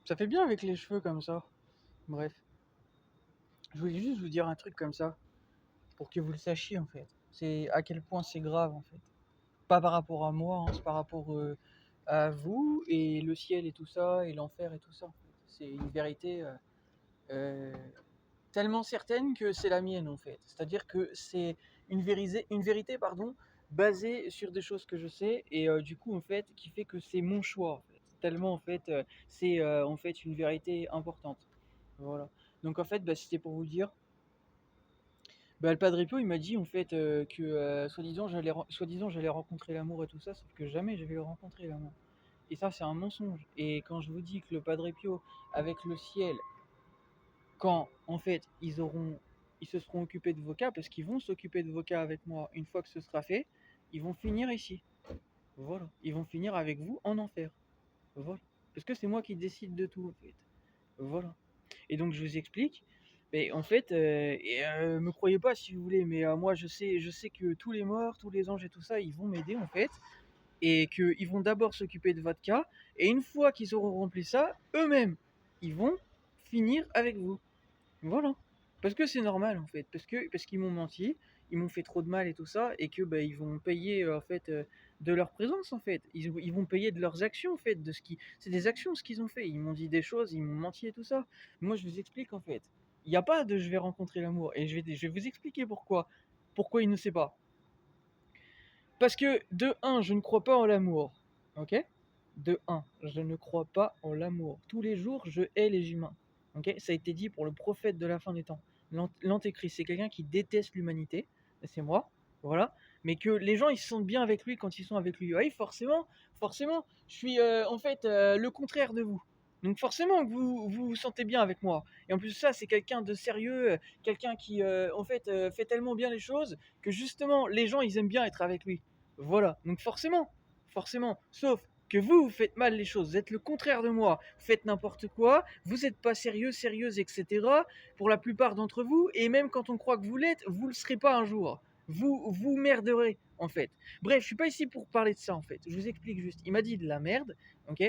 Ça fait bien avec les cheveux comme ça. Bref, je voulais juste vous dire un truc comme ça, pour que vous le sachiez en fait. C'est à quel point c'est grave en fait. Pas par rapport à moi, hein, c'est par rapport à vous et le ciel et tout ça, et l'enfer et tout ça. C'est une vérité euh, tellement certaine que c'est la mienne en fait. C'est-à-dire que c'est une vérité pardon, basée sur des choses que je sais et du coup en fait qui fait que c'est mon choix en fait. Tellement en fait c'est en fait une vérité importante. Voilà. Donc en fait bah, c'était pour vous dire. Bah, le Padre Pio il m'a dit en fait que soi-disant j'allais rencontrer l'amour et tout ça, sauf que jamais je vais rencontrer l'amour. Et ça c'est un mensonge. Et quand je vous dis que le Padre Pio avec le ciel quand en fait ils se seront occupés de vos cas, parce qu'ils vont s'occuper de vos cas avec moi une fois que ce sera fait, ils vont finir ici. Voilà. Ils vont finir avec vous en enfer. Voilà. Parce que c'est moi qui décide de tout en fait. Voilà. Et donc je vous explique. Mais en fait, me croyez pas si vous voulez, mais moi je sais que tous les morts, tous les anges et tout ça, ils vont m'aider en fait, et qu'ils vont d'abord s'occuper de votre cas, et une fois qu'ils auront rempli ça, eux-mêmes, ils vont finir avec vous. Voilà. Parce que c'est normal en fait, parce qu'ils m'ont menti, ils m'ont fait trop de mal et tout ça, et que bah, ils vont payer en fait de leur présence en fait. Ils vont payer de leurs actions en fait, de ce qui, c'est des actions ce qu'ils ont fait. Ils m'ont dit des choses, ils m'ont menti et tout ça. Moi je vous explique en fait. Il n'y a pas de je vais rencontrer l'amour, et je vais vous expliquer pourquoi. Pourquoi il ne sait pas. Parce que de un, je ne crois pas en l'amour, ok? De un, je ne crois pas en l'amour. Tous les jours, je hais les humains. Ok, ça a été dit pour le prophète de la fin des temps. L'antéchrist, c'est quelqu'un qui déteste l'humanité, c'est moi, voilà. Mais que les gens ils se sentent bien avec lui quand ils sont avec lui. Oui, forcément, je suis en fait le contraire de vous. Donc forcément que vous vous sentez bien avec moi. Et en plus de ça, c'est quelqu'un de sérieux, quelqu'un qui en fait fait tellement bien les choses que justement les gens ils aiment bien être avec lui. Voilà. Donc forcément. Sauf que vous faites mal les choses, vous êtes le contraire de moi, vous faites n'importe quoi, vous n'êtes pas sérieux, sérieuse, etc. Pour la plupart d'entre vous, et même quand on croit que vous l'êtes, vous ne le serez pas un jour. Vous merderez, en fait. Bref, je suis pas ici pour parler de ça, en fait. Je vous explique juste. Il m'a dit de la merde, ok?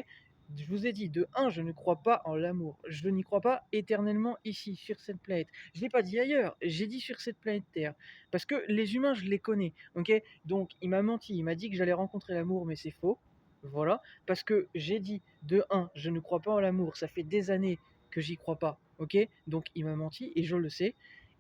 Je vous ai dit, de un, je ne crois pas en l'amour. Je n'y crois pas éternellement ici, sur cette planète. Je ne l'ai pas dit ailleurs, j'ai dit sur cette planète Terre. Parce que les humains, je les connais, ok? Donc, il m'a menti, il m'a dit que j'allais rencontrer l'amour, mais c'est faux. Voilà, parce que j'ai dit, de un, je ne crois pas en l'amour, ça fait des années que j'y crois pas, ok? Donc il m'a menti et je le sais.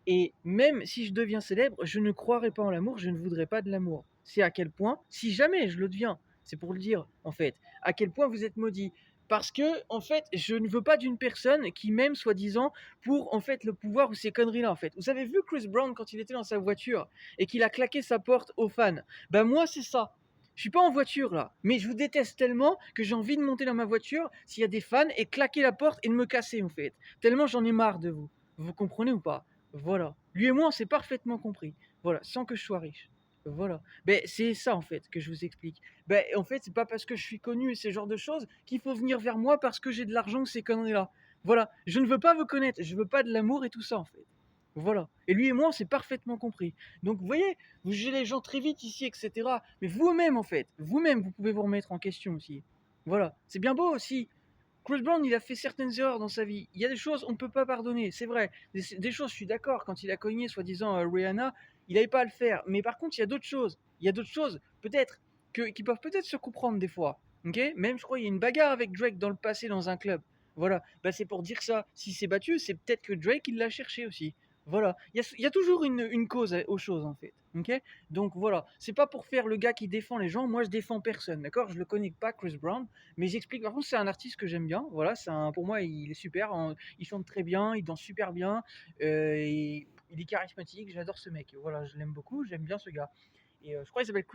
Et même si je deviens célèbre, je ne croirai pas en l'amour, je ne voudrais pas de l'amour. C'est à quel point, si jamais je le deviens, c'est pour le dire en fait, à quel point vous êtes maudit. Parce que, en fait, je ne veux pas d'une personne qui m'aime soi-disant pour, en fait, le pouvoir ou ces conneries-là, en fait. Vous avez vu Chris Brown quand il était dans sa voiture et qu'il a claqué sa porte aux fans? Ben moi, c'est ça. Je suis pas en voiture là, mais je vous déteste tellement que j'ai envie de monter dans ma voiture s'il y a des fans et claquer la porte et de me casser en fait. Tellement j'en ai marre de vous. Vous comprenez ou pas? Voilà. Lui et moi on s'est parfaitement compris. Voilà, sans que je sois riche. Voilà. Ben c'est ça en fait que je vous explique. Ben en fait c'est pas parce que je suis connu et ce genre de choses qu'il faut venir vers moi parce que j'ai de l'argent ou ces conneries là. Voilà. Je ne veux pas vous connaître. Je veux pas de l'amour et tout ça en fait. Voilà. Et lui et moi on s'est parfaitement compris. Donc vous voyez, vous jugez les gens très vite ici, etc. Mais vous-même, en fait, vous-même, vous pouvez vous remettre en question aussi. Voilà, c'est bien beau aussi. Chris Brown, il a fait certaines erreurs dans sa vie. Il y a des choses, on ne peut pas pardonner, c'est vrai. Des choses, je suis d'accord, quand il a cogné, soi-disant, Rihanna, il n'avait pas à le faire. Mais par contre, il y a d'autres choses. Il y a d'autres choses, peut-être, qui peuvent peut-être se comprendre des fois. Ok? Même, je crois, il y a une bagarre avec Drake dans le passé dans un club. Voilà, bah, c'est pour dire ça. S'il s'est battu, c'est peut-être que Drake, il l'a cherché aussi. Voilà, il y a toujours une cause aux choses en fait. Ok, donc voilà, c'est pas pour faire le gars qui défend les gens. Moi, je défends personne, d'accord? Je le connais pas, Chris Brown, mais j'explique. Par contre, c'est un artiste que j'aime bien. Voilà, pour moi, il est super. Il chante très bien, il danse super bien, et il est charismatique. J'adore ce mec. Voilà, je l'aime beaucoup. J'aime bien ce gars. Et je crois qu'il s'appelle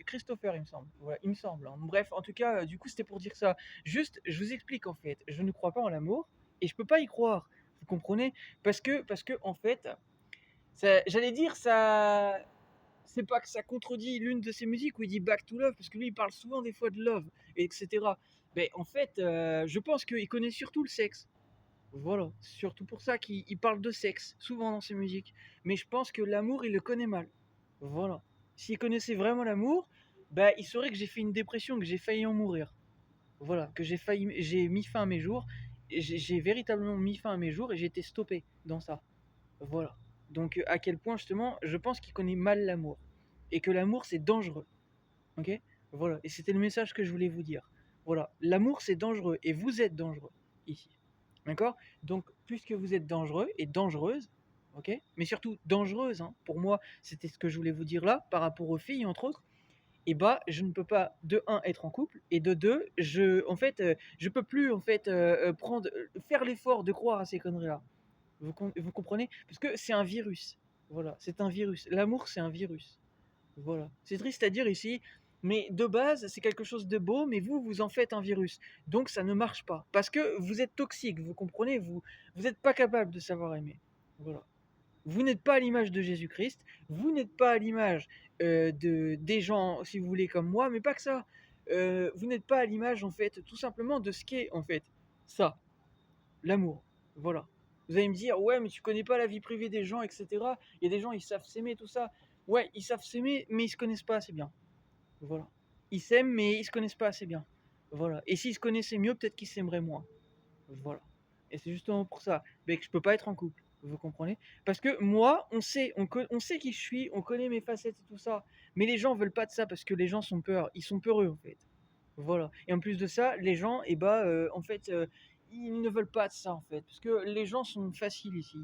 Christopher, il me semble. Voilà, il me semble, hein. Bref, en tout cas, du coup, c'était pour dire ça. Juste, je vous explique en fait. Je ne crois pas en l'amour et je peux pas y croire. Vous comprenez? Parce que en fait, j'allais dire ça. C'est pas que ça contredit l'une de ses musiques où il dit Back to Love, parce que lui il parle souvent des fois de love, etc. Mais en fait, je pense qu'il connaît surtout le sexe. Voilà, c'est surtout pour ça qu'il parle de sexe, souvent dans ses musiques. Mais je pense que l'amour, il le connaît mal. Voilà. S'il connaissait vraiment l'amour, bah, il saurait que j'ai fait une dépression, que j'ai failli en mourir. Voilà, que j'ai mis fin à mes jours. j'ai véritablement mis fin à mes jours et j'ai été stoppé dans ça. Voilà. Donc à quel point justement, je pense qu'il connaît mal l'amour et que l'amour c'est dangereux. Ok? Voilà. Et c'était le message que je voulais vous dire. Voilà. L'amour c'est dangereux et vous êtes dangereux ici. D'accord? Donc puisque vous êtes dangereux et dangereuse, ok? Mais surtout dangereuse, hein, pour moi, c'était ce que je voulais vous dire là par rapport aux filles entre autres. Et bah, je ne peux pas de un être en couple et de deux, je peux plus en fait faire l'effort de croire à ces conneries-là. Vous comprenez? Parce que c'est un virus. Voilà, c'est un virus. L'amour, c'est un virus. Voilà. C'est triste à dire ici, mais de base, c'est quelque chose de beau, mais vous, vous en faites un virus. Donc ça ne marche pas. Parce que vous êtes toxique, vous comprenez? Vous n'êtes pas capable de savoir aimer. Voilà. Vous n'êtes pas à l'image de Jésus-Christ, vous n'êtes pas à l'image des gens, si vous voulez, comme moi, mais pas que ça. Vous n'êtes pas à l'image, en fait, tout simplement de ce qu'est, en fait, ça, l'amour. Voilà. Vous allez me dire, ouais, mais tu connais pas la vie privée des gens, etc. Il y a des gens, ils savent s'aimer, tout ça. Ouais, ils savent s'aimer, mais ils se connaissent pas assez bien. Voilà. Ils s'aiment, mais ils se connaissent pas assez bien. Voilà. Et s'ils se connaissaient mieux, peut-être qu'ils s'aimeraient moins. Voilà. Et c'est justement pour ça que je peux pas être en couple. Vous comprenez? Parce que moi, on sait qui je suis, on connaît mes facettes et tout ça. Mais les gens veulent pas de ça parce que les gens sont peur. Ils sont peureux en fait. Voilà. Et en plus de ça, les gens, ils ne veulent pas de ça en fait. Parce que les gens sont faciles ici.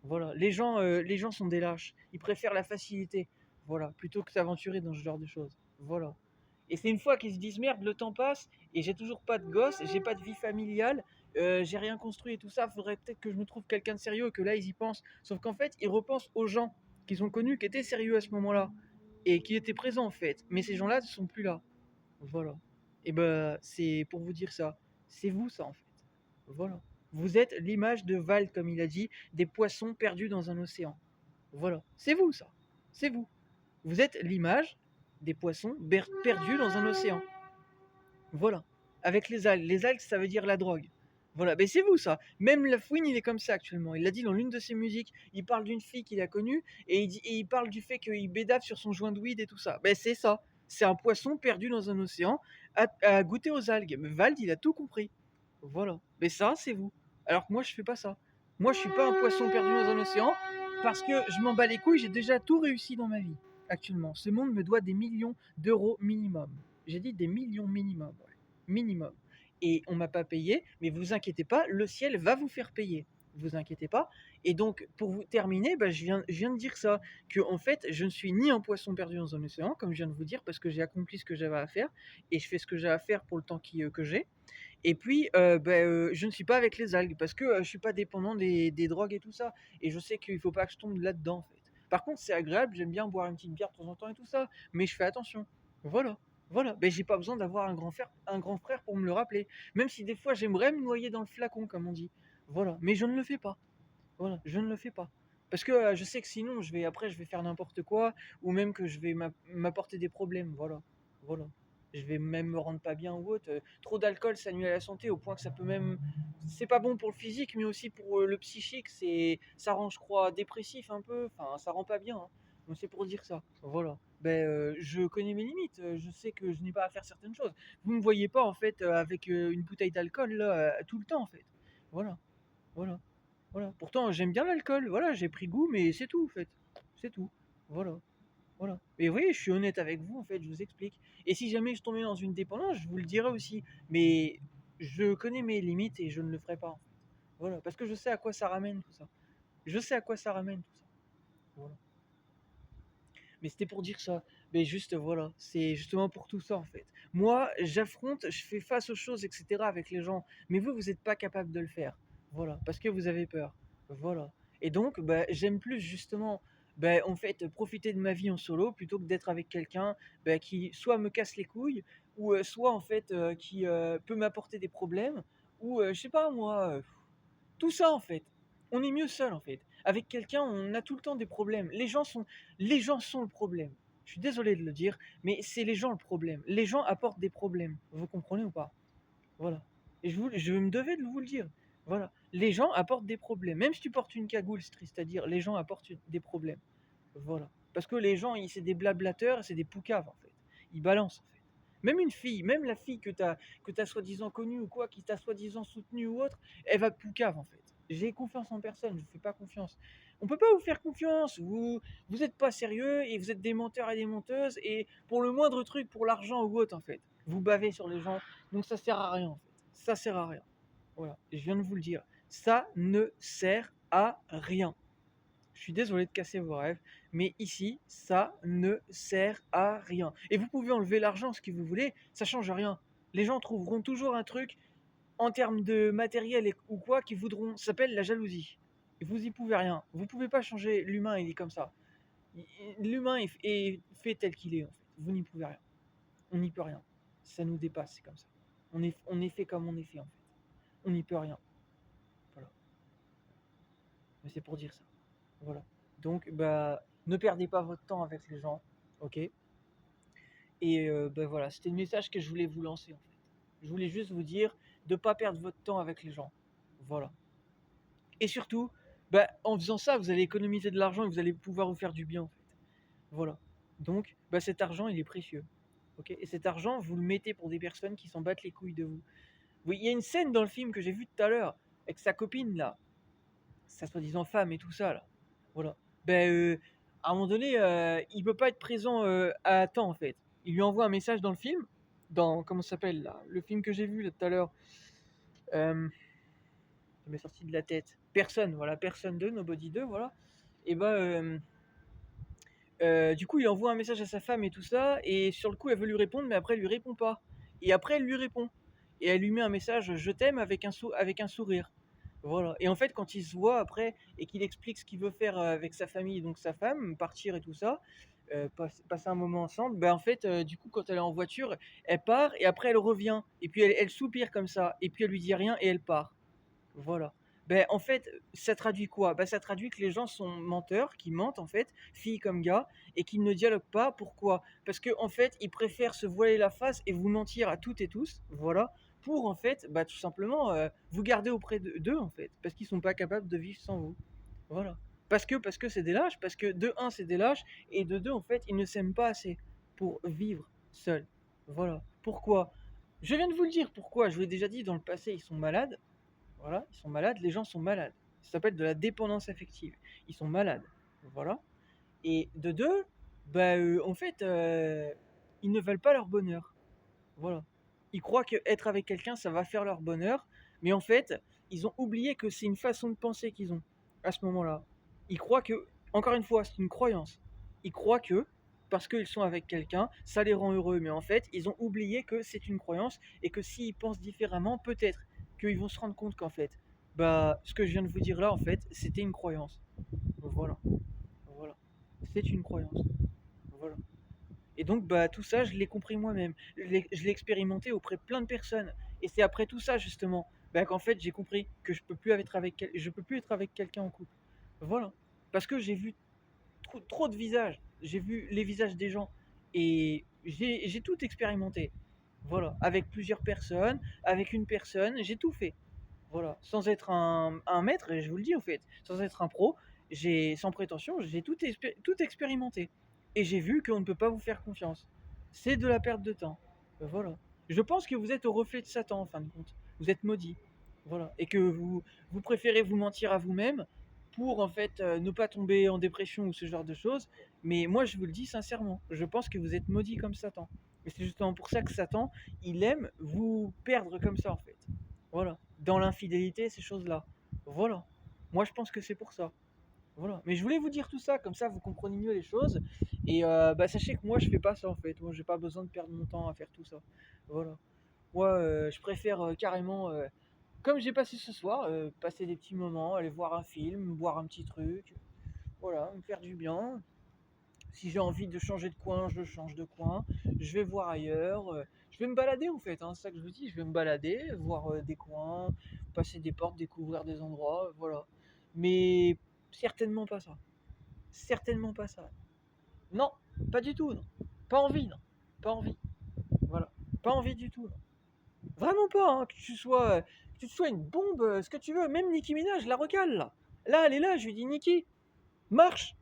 Voilà. Les gens sont des lâches. Ils préfèrent la facilité. Voilà. Plutôt que s'aventurer dans ce genre de choses. Voilà. Et c'est une fois qu'ils se disent merde, le temps passe et j'ai toujours pas de gosse, j'ai pas de vie familiale, j'ai rien construit et tout ça, faudrait peut-être que je me trouve quelqu'un de sérieux, que là ils y pensent. Sauf qu'en fait, ils repensent aux gens qu'ils ont connus, qui étaient sérieux à ce moment-là et qui étaient présents en fait. Mais ces gens-là ne sont plus là. Voilà. Et ben, c'est pour vous dire ça. C'est vous ça en fait. Voilà. Vous êtes l'image de Val, comme il a dit, des poissons perdus dans un océan. Voilà. C'est vous ça. C'est vous. Vous êtes l'image des poissons perdus dans un océan. Voilà. Avec les algues. Les algues, ça veut dire la drogue. Voilà. Ben c'est vous ça. Même Lafouine, il est comme ça actuellement. Il l'a dit dans l'une de ses musiques. Il parle d'une fille qu'il a connue et il parle du fait qu'il bédave sur son joint de weed et tout ça. Ben c'est ça. C'est un poisson perdu dans un océan à goûter aux algues. Mais Vald, il a tout compris. Voilà. Mais ça, c'est vous. Alors que moi, je fais pas ça. Moi, je suis pas un poisson perdu dans un océan parce que je m'en bats les couilles. J'ai déjà tout réussi dans ma vie actuellement. Ce monde me doit des millions d'euros minimum. J'ai dit des millions minimum. Ouais. Minimum. Et on m'a pas payé, mais vous inquiétez pas, le ciel va vous faire payer. Vous inquiétez pas. Et donc, pour vous terminer, bah, je viens de dire ça, que en fait, je ne suis ni un poisson perdu dans un océan, comme je viens de vous dire, parce que j'ai accompli ce que j'avais à faire, et je fais ce que j'ai à faire pour le temps que j'ai. Et puis, je ne suis pas avec les algues, parce que je suis pas dépendant des drogues et tout ça. Et je sais qu'il faut pas que je tombe là-dedans, en fait. Par contre, c'est agréable, j'aime bien boire une petite bière de temps en temps et tout ça, mais je fais attention. Voilà. Voilà, ben, j'ai pas besoin d'avoir un grand frère pour me le rappeler. Même si des fois j'aimerais me noyer dans le flacon, comme on dit. Voilà, mais je ne le fais pas. Voilà, je ne le fais pas. Parce que je sais que sinon, après, je vais faire n'importe quoi, ou même que je vais m'apporter des problèmes. Voilà, voilà. Je vais même me rendre pas bien ou autre. Trop d'alcool, ça nuit à la santé, au point que ça peut même. C'est pas bon pour le physique, mais aussi pour le psychique. Ça rend, je crois, dépressif un peu. Enfin, ça rend pas bien, hein. Donc c'est pour dire ça. Voilà. Ben, je connais mes limites. Je sais que je n'ai pas à faire certaines choses. Vous me voyez pas en fait avec une bouteille d'alcool là tout le temps en fait. Voilà, voilà. Voilà. Pourtant, j'aime bien l'alcool. Voilà, j'ai pris goût, mais c'est tout, en fait. C'est tout. Voilà. Voilà. Et oui, je suis honnête avec vous, en fait, je vous explique. Et si jamais je tombais dans une dépendance, je vous le dirai aussi. Mais je connais mes limites et je ne le ferai pas, en fait. Voilà. Parce que je sais à quoi ça ramène, tout ça. Je sais à quoi ça ramène, tout ça. Voilà. Mais c'était pour dire ça. Mais juste, voilà. C'est justement pour tout ça, en fait. Moi, j'affronte, je fais face aux choses, etc. avec les gens. Mais vous n'êtes pas capable de le faire. Voilà. Parce que vous avez peur. Voilà. Et donc, bah, j'aime plus justement, bah, en fait, profiter de ma vie en solo plutôt que d'être avec quelqu'un bah, qui soit me casse les couilles ou soit en fait qui peut m'apporter des problèmes ou je sais pas moi, tout ça en fait. On est mieux seul en fait. Avec quelqu'un, on a tout le temps des problèmes. Les gens sont le problème. Je suis désolé de le dire, mais c'est les gens le problème. Les gens apportent des problèmes. Vous comprenez ou pas? Voilà. Et je me devais de vous le dire. Voilà. Les gens apportent des problèmes. Même si tu portes une cagoule, c'est triste à dire, les gens apportent des problèmes. Voilà. Parce que les gens, c'est des blablateurs, c'est des poucaves en fait. Ils balancent en fait. Même une fille, même la fille que t'as soi-disant connue ou quoi, qui t'a soi-disant soutenue ou autre, elle va poucave en fait. J'ai confiance en personne, je vous fais pas confiance. On peut pas vous faire confiance, vous êtes pas sérieux et vous êtes des menteurs et des menteuses et pour le moindre truc, pour l'argent ou autre en fait, vous bavez sur les gens, donc ça sert à rien en fait. Ça sert à rien. Voilà, je viens de vous le dire. Ça ne sert à rien. Je suis désolé de casser vos rêves, mais ici, ça ne sert à rien. Et vous pouvez enlever l'argent, ce que vous voulez, ça change rien. Les gens trouveront toujours un truc en termes de matériel ou quoi qui voudront. Ça s'appelle la jalousie. Et vous y pouvez rien. Vous pouvez pas changer l'humain, il est comme ça. L'humain est fait tel qu'il est en fait. Vous n'y pouvez rien. On n'y peut rien. Ça nous dépasse, c'est comme ça. On est fait comme on est fait en fait. On n'y peut rien. Voilà. Mais c'est pour dire ça. Voilà. Donc, bah, ne perdez pas votre temps avec les gens, ok? Et bah voilà, c'était le message que je voulais vous lancer en fait. Je voulais juste vous dire de ne pas perdre votre temps avec les gens. Voilà. Et surtout, bah, en faisant ça, vous allez économiser de l'argent et vous allez pouvoir vous faire du bien en fait. Voilà. Donc, bah, cet argent, il est précieux. Ok? Et cet argent, vous le mettez pour des personnes qui s'en battent les couilles de vous. Oui, il y a une scène dans le film que j'ai vue tout à l'heure avec sa copine là, sa soi-disant femme et tout ça là. Voilà. Ben, à un moment donné, il peut pas être présent à temps en fait. Il lui envoie un message dans le film, dans comment ça s'appelle là, le film que j'ai vu là, tout à l'heure. Ça m'est sorti de la tête. Personne, voilà, Personne 2, Nobody 2, voilà. Et ben, du coup, il envoie un message à sa femme et tout ça, et sur le coup, elle veut lui répondre, mais après, elle lui répond pas. Et après, elle lui répond. Et elle lui met un message je t'aime avec un sourire. Voilà. Et en fait, quand il se voit après et qu'il explique ce qu'il veut faire avec sa famille, donc sa femme, partir et tout ça, passer un moment ensemble, ben en fait, du coup, quand elle est en voiture, elle part et après elle revient. Et puis elle soupire comme ça. Et puis elle lui dit rien et elle part. Voilà. Ben, en fait, ça traduit quoi? Ben, ça traduit que les gens sont menteurs, qui mentent en fait, filles comme gars, et qui ne dialoguent pas. Pourquoi? Parce que en fait, ils préfèrent se voiler la face et vous mentir à toutes et tous, voilà, pour en fait, bah, tout simplement, vous garder auprès d'eux en fait, parce qu'ils sont pas capables de vivre sans vous. Voilà. Parce que c'est des lâches, parce que de un, c'est des lâches, et de deux, en fait, ils ne s'aiment pas assez pour vivre seuls. Voilà. Pourquoi? Je viens de vous le dire pourquoi. Je vous l'ai déjà dit dans le passé, ils sont malades. Voilà, ils sont malades, les gens sont malades. Ça s'appelle de la dépendance affective. Ils sont malades. Voilà. Et de deux, bah, en fait, ils ne veulent pas leur bonheur. Voilà. Ils croient que être avec quelqu'un, ça va faire leur bonheur. Mais en fait, ils ont oublié que c'est une façon de penser qu'ils ont à ce moment-là. Ils croient que, encore une fois, c'est une croyance. Ils croient que, parce qu'ils sont avec quelqu'un, ça les rend heureux. Mais en fait, ils ont oublié que c'est une croyance et que s'ils pensent différemment, peut-être qu'ils vont se rendre compte qu'en fait, bah, ce que je viens de vous dire là, en fait, c'était une croyance. Voilà. Voilà. C'est une croyance. Voilà. Et donc, bah, tout ça, je l'ai compris moi-même. Je l'ai expérimenté auprès de plein de personnes. Et c'est après tout ça, justement, bah, qu'en fait, j'ai compris que je peux plus être avec quelqu'un en couple. Voilà. Parce que j'ai vu trop de visages. J'ai vu les visages des gens. Et j'ai tout expérimenté. Voilà. Avec plusieurs personnes, avec une personne, j'ai tout fait. Voilà. Sans être un maître, et je vous le dis, au fait, sans être un pro, sans prétention, j'ai tout expérimenté. Et j'ai vu qu'on ne peut pas vous faire confiance. C'est de la perte de temps. Voilà. Je pense que vous êtes au reflet de Satan, en fin de compte. Vous êtes maudit. Voilà. Et que vous préférez vous mentir à vous-même pour, en fait, ne pas tomber en dépression ou ce genre de choses. Mais moi, je vous le dis sincèrement, je pense que vous êtes maudit comme Satan. Et c'est justement pour ça que Satan, il aime vous perdre comme ça, en fait. Voilà. Dans l'infidélité, ces choses-là. Voilà. Moi, je pense que c'est pour ça. Voilà. Mais je voulais vous dire tout ça, comme ça vous comprenez mieux les choses. Et bah, sachez que moi, je fais pas ça en fait. Moi, j'ai pas besoin de perdre mon temps à faire tout ça. Voilà. Moi, je préfère carrément, comme j'ai passé ce soir, passer des petits moments, aller voir un film, boire un petit truc. Voilà, me faire du bien. Si j'ai envie de changer de coin, je change de coin. Je vais voir ailleurs. Je vais me balader en fait, hein, c'est ça que je vous dis. Je vais me balader, voir des coins, passer des portes, découvrir des endroits, voilà. Mais certainement pas ça. Certainement pas ça. Non, pas du tout, non. Pas envie, non. Pas envie. Voilà. Pas envie du tout, non. Vraiment pas, hein, que tu sois une bombe, ce que tu veux. Même Nicki Minaj, la recale, là. Là, elle est là, je lui dis Nicki, marche.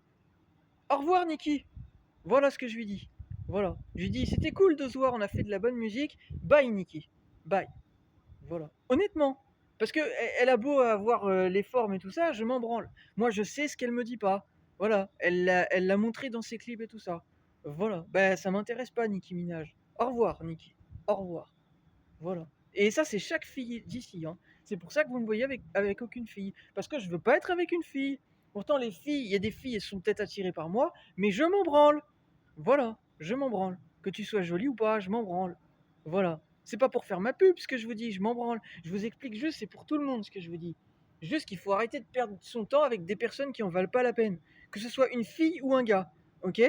Au revoir, Nicki. Voilà ce que je lui dis. Voilà. Je lui dis, c'était cool de se voir, on a fait de la bonne musique. Bye, Nikki. Bye. Voilà. Honnêtement. Parce que elle a beau avoir les formes et tout ça, je m'en branle. Moi, je sais ce qu'elle me dit pas. Voilà. Elle l'a montré dans ses clips et tout ça. Voilà. Ben, ça m'intéresse pas, Nicki Minaj. Au revoir, Nicki. Au revoir. Voilà. Et ça, c'est chaque fille d'ici, hein. C'est pour ça que vous me voyez avec aucune fille. Parce que je veux pas être avec une fille. Pourtant, les filles, il y a des filles, elles sont peut-être attirées par moi, mais je m'en branle. Voilà, je m'en branle. Que tu sois jolie ou pas, je m'en branle. Voilà. C'est pas pour faire ma pub ce que je vous dis, je m'en branle. Je vous explique juste, c'est pour tout le monde ce que je vous dis. Juste qu'il faut arrêter de perdre son temps avec des personnes qui en valent pas la peine. Que ce soit une fille ou un gars. Ok?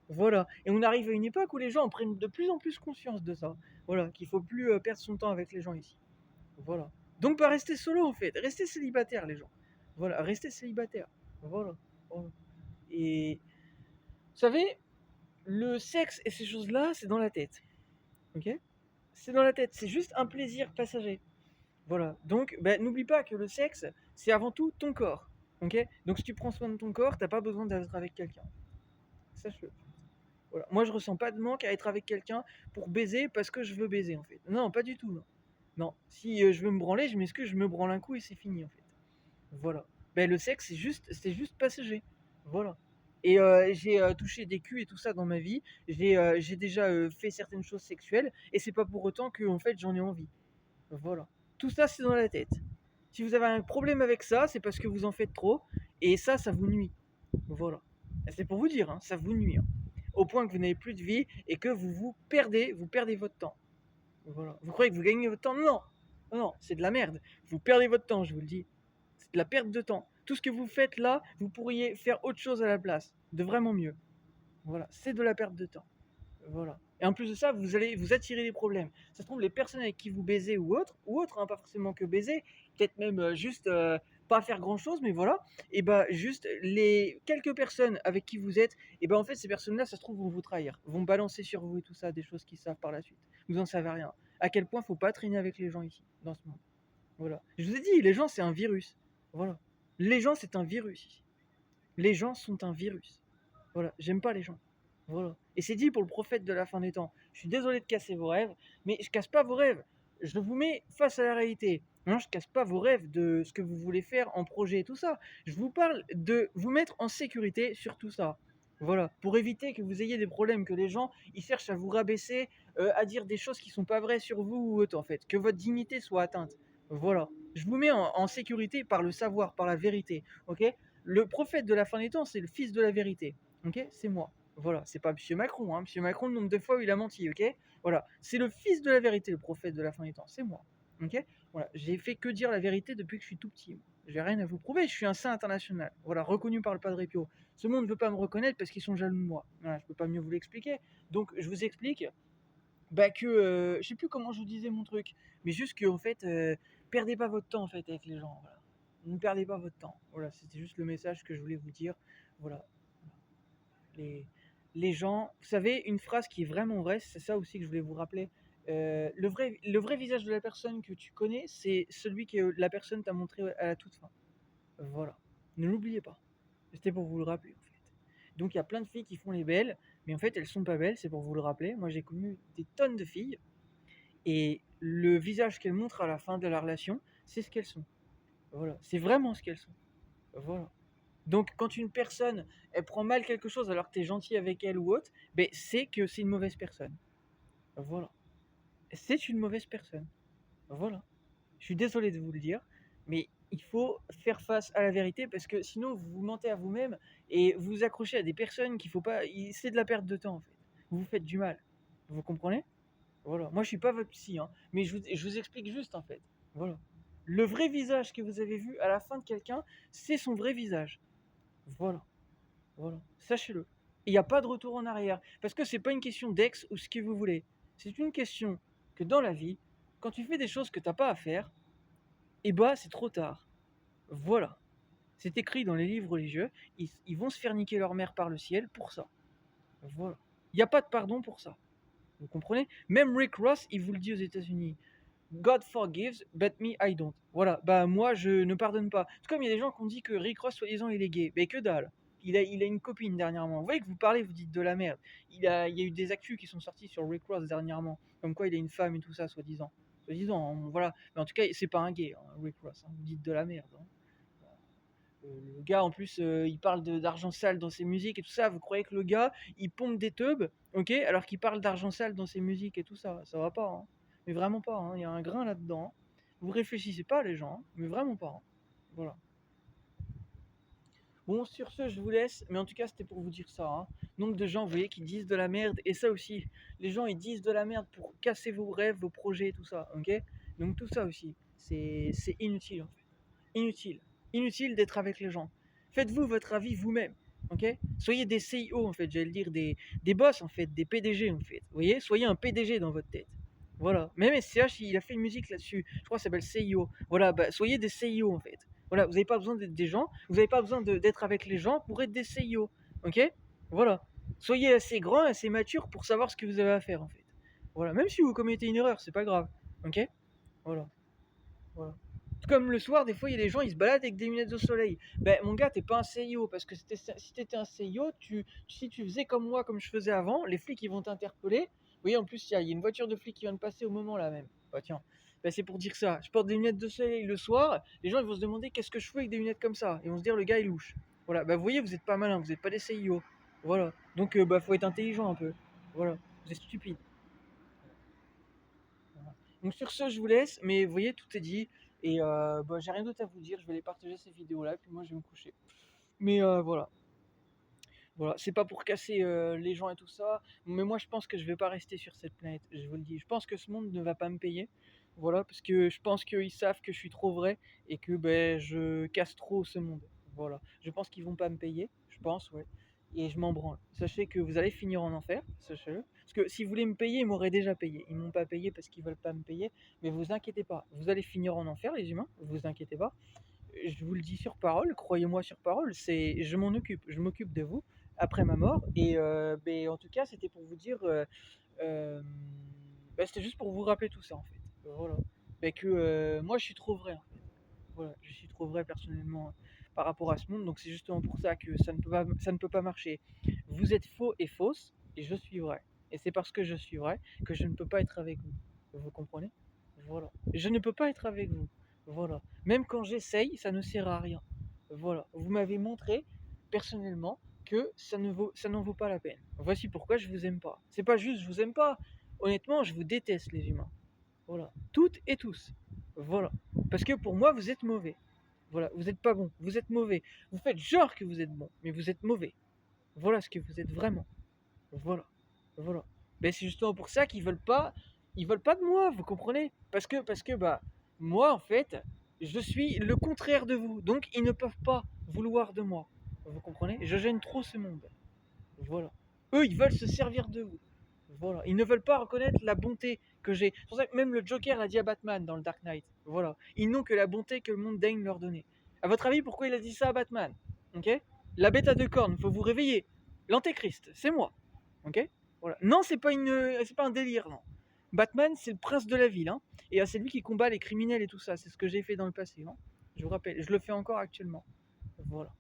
Voilà. Et on arrive à une époque où les gens en prennent de plus en plus conscience de ça. Voilà. Qu'il faut plus perdre son temps avec les gens ici. Voilà. Donc pas rester solo en fait. Restez célibataire les gens. Voilà. Restez célibataire. Voilà. Voilà. Et vous savez, le sexe et ces choses-là, c'est dans la tête. Ok? C'est dans la tête. C'est juste un plaisir passager. Voilà. Donc, ben, n'oublie pas que le sexe, c'est avant tout ton corps. Ok? Donc, si tu prends soin de ton corps, t'as pas besoin d'être avec quelqu'un. Sache-le. Voilà. Moi, je ressens pas de manque à être avec quelqu'un pour baiser parce que je veux baiser, en fait. Non, pas du tout, non. Non. Si je veux me branler, je m'excuse, je me branle un coup et c'est fini, en fait. Voilà. Ben, le sexe, c'est juste passager. Voilà. Et j'ai touché des culs et tout ça dans ma vie. J'ai déjà fait certaines choses sexuelles et c'est pas pour autant que en fait j'en ai envie. Voilà. Tout ça c'est dans la tête. Si vous avez un problème avec ça, c'est parce que vous en faites trop et ça vous nuit. Voilà. Et c'est pour vous dire, hein, ça vous nuit, hein. Au point que vous n'avez plus de vie et que vous perdez votre temps. Voilà. Vous croyez que vous gagnez votre temps? Non, non, non, c'est de la merde. Vous perdez votre temps, je vous le dis. C'est de la perte de temps. Tout ce que vous faites là, vous pourriez faire autre chose à la place, de vraiment mieux. Voilà, c'est de la perte de temps. Voilà. Et en plus de ça, vous allez vous attirer des problèmes. Ça se trouve, les personnes avec qui vous baisez ou autres, hein, pas forcément que baiser, peut-être même juste pas faire grand chose, mais voilà. Et bah, juste les quelques personnes avec qui vous êtes, et bah, en fait, ces personnes-là, ça se trouve, vont vous trahir, vont balancer sur vous et tout ça, des choses qu'ils savent par la suite. Vous en savez rien. À quel point faut pas traîner avec les gens ici, dans ce monde. Voilà. Je vous ai dit, les gens, c'est un virus. Voilà. Les gens, c'est un virus ici. Les gens sont un virus. Voilà. J'aime pas les gens. Voilà. Et c'est dit pour le prophète de la fin des temps. Je suis désolé de casser vos rêves, mais je casse pas vos rêves. Je vous mets face à la réalité. Non, je casse pas vos rêves de ce que vous voulez faire en projet et tout ça. Je vous parle de vous mettre en sécurité sur tout ça. Voilà, pour éviter que vous ayez des problèmes, que les gens ils cherchent à vous rabaisser, à dire des choses qui sont pas vraies sur vous ou autre en fait, que votre dignité soit atteinte. Voilà, je vous mets en sécurité par le savoir, par la vérité. Ok, le prophète de la fin des temps, c'est le fils de la vérité. Ok, c'est moi. Voilà, c'est pas Monsieur Macron, hein. Monsieur Macron, le nombre de fois où il a menti, ok? Voilà, c'est le fils de la vérité, le prophète de la fin des temps, c'est moi, ok? Voilà, j'ai fait que dire la vérité depuis que je suis tout petit. J'ai rien à vous prouver, je suis un saint international, voilà, reconnu par le Padre Pio. Ce monde ne veut pas me reconnaître parce qu'ils sont jaloux de moi. Voilà, je peux pas mieux vous l'expliquer. Donc, je vous explique bah, que, je sais plus comment je vous disais mon truc, mais juste que, en fait, perdez pas votre temps, en fait, avec les gens, voilà. Ne perdez pas votre temps. Voilà, c'était juste le message que je voulais vous dire. Voilà, les, les gens, vous savez, une phrase qui est vraiment vraie, c'est ça aussi que je voulais vous rappeler. Le vrai visage de la personne que tu connais, c'est celui que la personne t'a montré à la toute fin. Voilà. Ne l'oubliez pas. C'était pour vous le rappeler, en fait. Donc, il y a plein de filles qui font les belles, mais en fait, elles sont pas belles, c'est pour vous le rappeler. Moi, j'ai connu des tonnes de filles, et le visage qu'elles montrent à la fin de la relation, c'est ce qu'elles sont. Voilà. C'est vraiment ce qu'elles sont. Voilà. Donc, quand une personne, elle prend mal quelque chose alors que tu es gentil avec elle ou autre, ben, c'est que c'est une mauvaise personne. Voilà. C'est une mauvaise personne. Voilà. Je suis désolé de vous le dire, mais il faut faire face à la vérité parce que sinon vous vous mentez à vous-même et vous vous accrochez à des personnes qu'il faut pas. C'est de la perte de temps en fait. Vous vous faites du mal. Vous comprenez? Voilà. Moi je suis pas votre psy, hein, mais je vous explique juste en fait. Voilà. Le vrai visage que vous avez vu à la fin de quelqu'un, c'est son vrai visage. Voilà. Voilà, sachez-le. Il n'y a pas de retour en arrière. Parce que c'est pas une question d'ex ou ce que vous voulez. C'est une question que dans la vie, quand tu fais des choses que t'as pas à faire, eh bah c'est trop tard. Voilà. C'est écrit dans les livres religieux. Ils vont se faire niquer leur mère par le ciel pour ça. Voilà. Il n'y a pas de pardon pour ça. Vous comprenez? Même Rick Ross, il vous le dit aux États-Unis. God forgives, but me, I don't. Voilà. Bah moi, je ne pardonne pas. C'est comme il y a des gens qui ont dit que Rick Ross, soi-disant, il est gay. Mais que dalle. il a une copine dernièrement. Vous voyez que vous parlez, vous dites de la merde. Il y a eu des actus qui sont sortis sur Rick Ross dernièrement, comme quoi il a une femme et tout ça, soi-disant. Soi-disant, voilà. Mais en tout cas, c'est pas un gay, hein, Rick Ross. Hein. Vous dites de la merde. Hein. Le gars, en plus, il parle d'argent sale dans ses musiques et tout ça. Vous croyez que le gars, il pompe des teubs, ok, alors qu'il parle d'argent sale dans ses musiques et tout ça. Ça va pas, hein. Mais vraiment pas, hein. Il y a un grain là-dedans. Hein. Vous réfléchissez pas, les gens, hein. Mais vraiment pas. Hein. Voilà. Bon, sur ce, je vous laisse, mais en tout cas, c'était pour vous dire ça. Hein. Nombre de gens, vous voyez, qui disent de la merde, et ça aussi, les gens, ils disent de la merde pour casser vos rêves, vos projets, tout ça, ok. Donc tout ça aussi, c'est inutile, en fait. Inutile. Inutile d'être avec les gens. Faites-vous votre avis vous-même, ok. Soyez des CIO, en fait, j'allais le dire, des boss, en fait, des PDG, en fait. Vous voyez, soyez un PDG dans votre tête. Voilà. Même SCH, il a fait une musique là-dessus. Je crois que ça s'appelle CIO. Voilà, bah, soyez des CIO, en fait. Voilà, vous n'avez pas besoin d'être des gens, vous n'avez pas besoin d'être avec les gens pour être des CIO. Ok. Voilà. Soyez assez grand, assez mature pour savoir ce que vous avez à faire, en fait. Voilà. Même si vous commettez une erreur, c'est pas grave. Ok. Voilà. Voilà. Comme le soir, des fois, il y a des gens, ils se baladent avec des lunettes de soleil. Ben, mon gars, t'es pas un CIO, parce que si t'étais un CIO, si tu faisais comme moi, comme je faisais avant, les flics, ils vont t'interpeller. Vous voyez, en plus, il y a une voiture de flic qui vient de passer au moment là même. Bah tiens, ben, c'est pour dire ça. Je porte des lunettes de soleil le soir, les gens, ils vont se demander qu'est-ce que je fais avec des lunettes comme ça. Ils vont se dire, le gars, il louche. Voilà, ben, vous voyez, vous êtes pas malin, vous êtes pas des CIO. Voilà. Donc, bah, faut être intelligent un peu. Voilà. Vous êtes stupide. Voilà. Donc sur ce, je vous laisse, mais vous voyez, tout est dit. Et bah, j'ai rien d'autre à vous dire, je vais les partager ces vidéos-là, puis moi je vais me coucher. Mais voilà, voilà, c'est pas pour casser les gens et tout ça, mais moi je pense que je vais pas rester sur cette planète, je vous le dis. Je pense que ce monde ne va pas me payer, voilà, parce que je pense qu'ils savent que je suis trop vrai et que ben, je casse trop ce monde. Voilà, je pense qu'ils vont pas me payer, je pense, ouais. Et je m'en branle. Sachez que vous allez finir en enfer, sachez-le. Parce que si vous voulez me payer, ils m'auraient déjà payé. Ils m'ont pas payé parce qu'ils veulent pas me payer. Mais vous inquiétez pas, vous allez finir en enfer, les humains. Vous inquiétez pas. Je vous le dis sur parole, croyez-moi sur parole. Je m'en occupe, je m'occupe de vous après ma mort. Et ben, en tout cas, c'était pour vous dire, ben, c'était juste pour vous rappeler tout ça en fait. Voilà. Ben, que moi, je suis trop vrai. En fait. Voilà, je suis trop vrai personnellement par rapport à ce monde. Donc c'est justement pour ça que ça ne peut pas marcher. Vous êtes faux et fausse, et je suis vrai. Et c'est parce que je suis vrai que je ne peux pas être avec vous. Vous comprenez? Voilà. Je ne peux pas être avec vous. Voilà. Même quand j'essaye, ça ne sert à rien. Voilà. Vous m'avez montré, personnellement, que ça n'en vaut pas la peine. Voici pourquoi je vous aime pas. C'est pas juste je vous aime pas. Honnêtement, je vous déteste les humains. Voilà. Toutes et tous. Voilà. Parce que pour moi, vous êtes mauvais. Voilà. Vous n'êtes pas bon. Vous êtes mauvais. Vous faites genre que vous êtes bon, mais vous êtes mauvais. Voilà ce que vous êtes vraiment. Voilà. Voilà. Ben, c'est justement pour ça ils veulent pas de moi, vous comprenez? Parce que bah moi en fait, je suis le contraire de vous. Donc ils ne peuvent pas vouloir de moi. Vous comprenez? Je gêne trop ce monde. Voilà. Eux, ils veulent se servir de vous. Voilà. Ils ne veulent pas reconnaître la bonté que j'ai. C'est pour ça que même le Joker l'a dit à Batman dans le Dark Knight. Voilà. Ils n'ont que la bonté que le monde daigne leur donner. À votre avis, pourquoi il a dit ça à Batman? Ok. La bête à deux cornes, faut vous réveiller. L'antéchrist, c'est moi. Ok. Voilà. Non, c'est pas un délire, non. Batman, c'est le prince de la ville, hein. Et c'est lui qui combat les criminels et tout ça. C'est ce que j'ai fait dans le passé, hein. Je vous rappelle, je le fais encore actuellement. Voilà.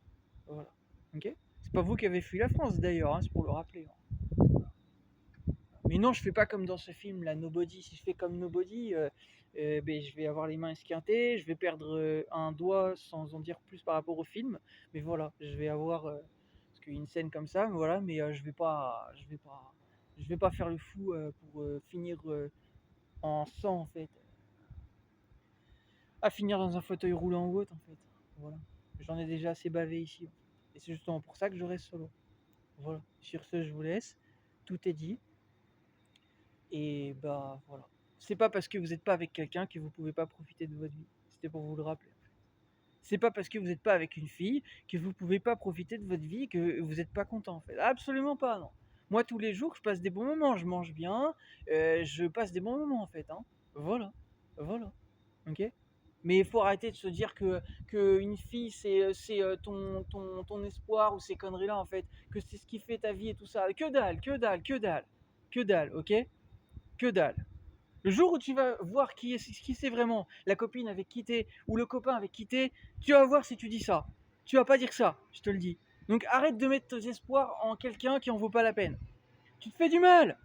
Voilà. Ok. C'est pas vous qui avez fui la France d'ailleurs, hein, c'est pour le rappeler. Hein. Mais non, je fais pas comme dans ce film, là, Nobody. Si je fais comme Nobody, ben, je vais avoir les mains esquintées, je vais perdre un doigt sans en dire plus par rapport au film. Mais voilà, je vais avoir parce qu'il y a une scène comme ça, voilà. Mais je vais pas faire le fou pour finir en sang en fait, à finir dans un fauteuil roulant ou autre en fait. Voilà, j'en ai déjà assez bavé ici. Et c'est justement pour ça que je reste solo. Voilà. Sur ce, je vous laisse. Tout est dit. Et bah voilà. C'est pas parce que vous n'êtes pas avec quelqu'un que vous pouvez pas profiter de votre vie. C'était pour vous le rappeler. C'est pas parce que vous n'êtes pas avec une fille que vous pouvez pas profiter de votre vie, que vous n'êtes pas content en fait. Absolument pas, non. Moi tous les jours je passe des bons moments, je mange bien, je passe des bons moments en fait. Hein. Voilà. Voilà. Ok. Mais il faut arrêter de se dire que une fille c'est ton espoir ou ces conneries là en fait, que c'est ce qui fait ta vie et tout ça. Que dalle, que dalle, que dalle, que dalle, ok. Que dalle. Le jour où tu vas voir qui c'est vraiment la copine avec qui t'es ou le copain avec qui t'es, tu vas voir si tu dis ça. Tu vas pas dire ça, je te le dis. Donc arrête de mettre tes espoirs en quelqu'un qui en vaut pas la peine. Tu te fais du mal.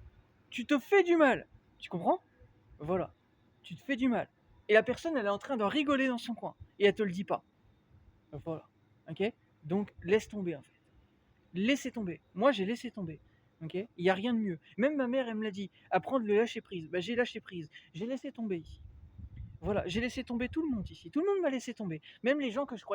Tu te fais du mal. Tu comprends? Voilà. Tu te fais du mal. Et la personne, elle est en train de rigoler dans son coin. Et elle te le dit pas. Voilà. Ok? Donc laisse tomber en fait. Laissez tomber. Moi, j'ai laissé tomber. Ok? Il n'y a rien de mieux. Même ma mère, elle me l'a dit. Apprendre le lâcher prise. Bah, j'ai lâché prise. J'ai laissé tomber ici. Voilà, j'ai laissé tomber tout le monde ici. Tout le monde m'a laissé tomber. Même les gens que je croyais